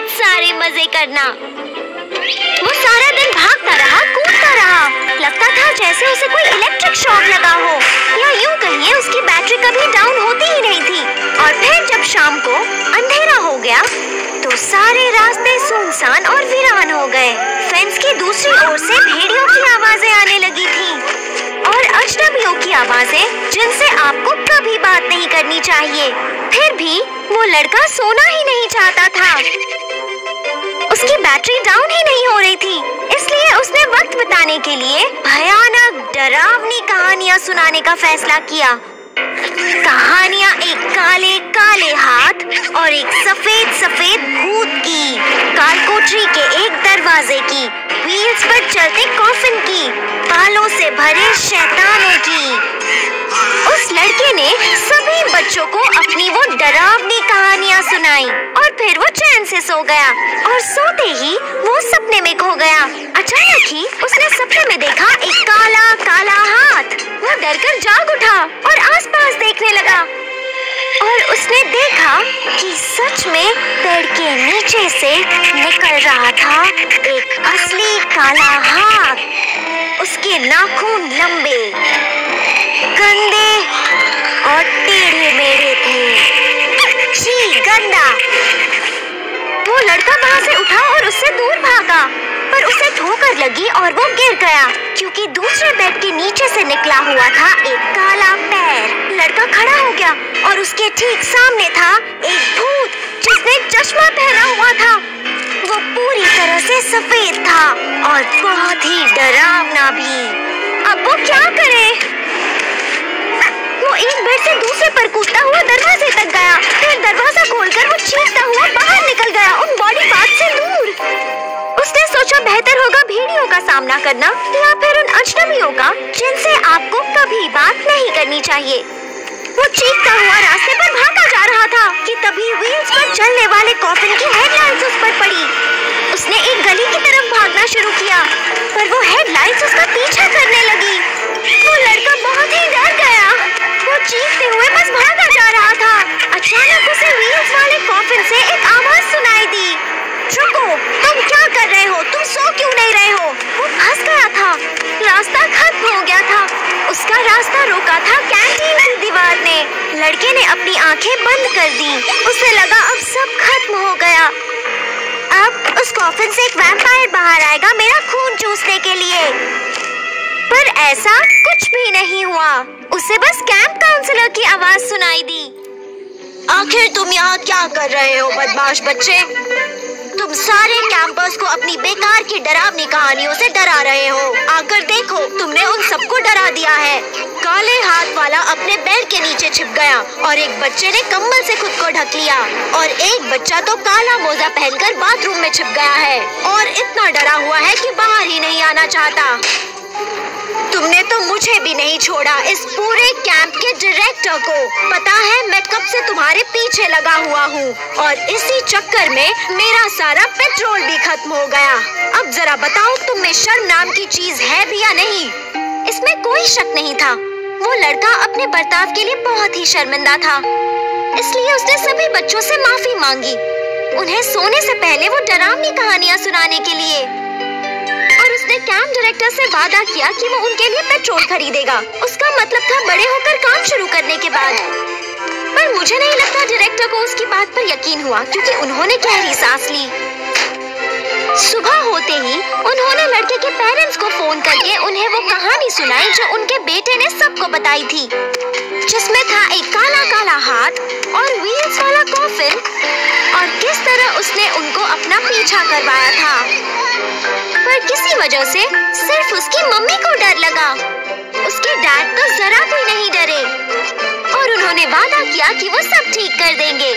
बहुत सारे मजे करना। वो सारा दिन भागता रहा, कूदता रहा। लगता था जैसे उसे कोई इलेक्ट्रिक शॉक लगा हो, या यूं कहिए उसकी बैटरी कभी डाउन होती ही नहीं थी। और फिर जब शाम को अंधेरा हो गया तो सारे रास्ते सुनसान और वीरान हो गए। फेंस की दूसरी ओर से भेड़ियों की आवाजें आने लगी थी और अजनबियों की आवाजें, जिनसे आपको कभी बात नहीं करनी चाहिए। फिर भी वो लड़का सोना ही नहीं चाहता था। उसकी बैटरी डाउन ही नहीं हो रही थी, इसलिए उसने वक्त बिताने के लिए भयानक डरावनी कहानियां सुनाने का फैसला किया। कहानियां एक काले काले हाथ और एक सफेद सफेद भूत की, कालकोठरी के एक दरवाजे की, व्हील्स पर चलते कॉफिन की, बालों से भरे शैतानों की। उस लड़के ने सभी बच्चों को अपनी वो डरावनी कहानियां सुनाई और फिर वो चैन से सो गया। और सोते ही वो सपने में खो गया। अचानक ही उसने सपने में देखा एक काला काला हाथ। वो डरकर जाग उठा और आसपास देखने लगा और उसने देखा कि सच में पेड़ के नीचे से निकल रहा था एक असली काला हाथ। उसके नाखून लंबे, गंदे और टेढ़े मेढ़े थे। छी, गंदा। वो लड़का वहाँ से उठा और उससे दूर भागा, पर उसे ठोकर लगी और वो गिर गया क्योंकि दूसरे बेड के नीचे से निकला हुआ था एक काला पैर। लड़का खड़ा हो गया और उसके ठीक सामने था एक भूत जिसने चश्मा पहना हुआ था। वो पूरी तरह से सफेद था और बहुत ही डरावना भी। अब वो क्या करे? वो एक बेड से दूसरे पर कूदता हुआ दरवाजे तक गया, फिर दरवाजा खोलकर वो चीखता हुआ बाहर निकल गया उन बॉडी पार्ट से दूर। उसने सोचा बेहतर होगा भेड़ियों का सामना करना या फिर उन अजनबियों का जिनसे आपको कभी बात नहीं करनी चाहिए। वो चीखता हुआ रास्ते पर भागा जा रहा था कि तभी व्हील्स पर चलने वाले कॉफिन की हेडलाइट्स उस पर पड़ी। उसने एक गली की तरफ भागना शुरू किया, पर वो हेडलाइट्स उसका पीछा करने लगी। वो लड़का बहुत ही डर गया। वो चीखते हुए बस भागा जा रहा था। अचानक उसे व्हील्स वाले कॉफिन से एक आवाज सुनाई दी। रुको, तुम क्या कर रहे हो? तुम सो क्यों नहीं रहे हो? वो फंस गया था। रास्ता खत्म हो गया था। उसका रास्ता रोका था कैंटीन की दीवार ने। लड़के ने अपनी आंखें बंद कर दी। उसे लगा अब सब खत्म हो गया। अब उस कॉफिन से एक वैम्पायर बाहर आएगा मेरा खून चूसने के लिए। पर ऐसा कुछ भी नहीं हुआ। उसे बस कैंप काउंसलर की आवाज सुनाई दी। आखिर तुम यहाँ क्या कर रहे हो बदमाश बच्चे? तुम सारे कैंपर्स को अपनी बेकार की डरावनी कहानियों से डरा रहे हो। आकर देखो, तुमने उन सबको डरा दिया है। काले हाथ वाला अपने बेड के नीचे छिप गया और एक बच्चे ने कंबल से खुद को ढक लिया और एक बच्चा तो काला मोजा पहनकर बाथरूम में छिप गया है और इतना डरा हुआ है कि बाहर ही नहीं आना चाहता। तुमने तो मुझे भी नहीं छोड़ा, इस पूरे कैंप के डायरेक्टर को। पता है मैं कब से तुम्हारे पीछे लगा हुआ हूँ और इसी चक्कर में मेरा सारा पेट्रोल भी खत्म हो गया। अब जरा बताओ, तुम में शर्म नाम की चीज है भी या नहीं? इसमें कोई शक नहीं था। वो लड़का अपने बर्ताव के लिए बहुत ही शर्मिंदा था, इसलिए उसने सभी बच्चों से माफी मांगी, उन्हें सोने से पहले वो डरावनी कहानियां सुनाने के लिए। और उसने कैंप डायरेक्टर से वादा किया कि वो उनके लिए पेट्रोल खरीदेगा। उसका मतलब था बड़े होकर काम शुरू करने के बाद। पर मुझे नहीं लगता डायरेक्टर को उसकी बात पर यकीन हुआ, क्योंकि उन्होंने गहरी सांस ली। सुबह होते ही उन्होंने लड़के के पेरेंट्स को फोन करके उन्हें वो कहानी सुनाई जो उनके बेटे ने सबको बताई थी, जिसमें था एक काला काला हाथ और व्हील्स वाला कॉफिन और किस तरह उसने उनको अपना पीछा करवाया था। पर किसी वजह से सिर्फ उसकी मम्मी को डर लगा। उसके डैड तो जरा भी नहीं डरे और उन्होंने वादा किया कि वो सब ठीक कर देंगे।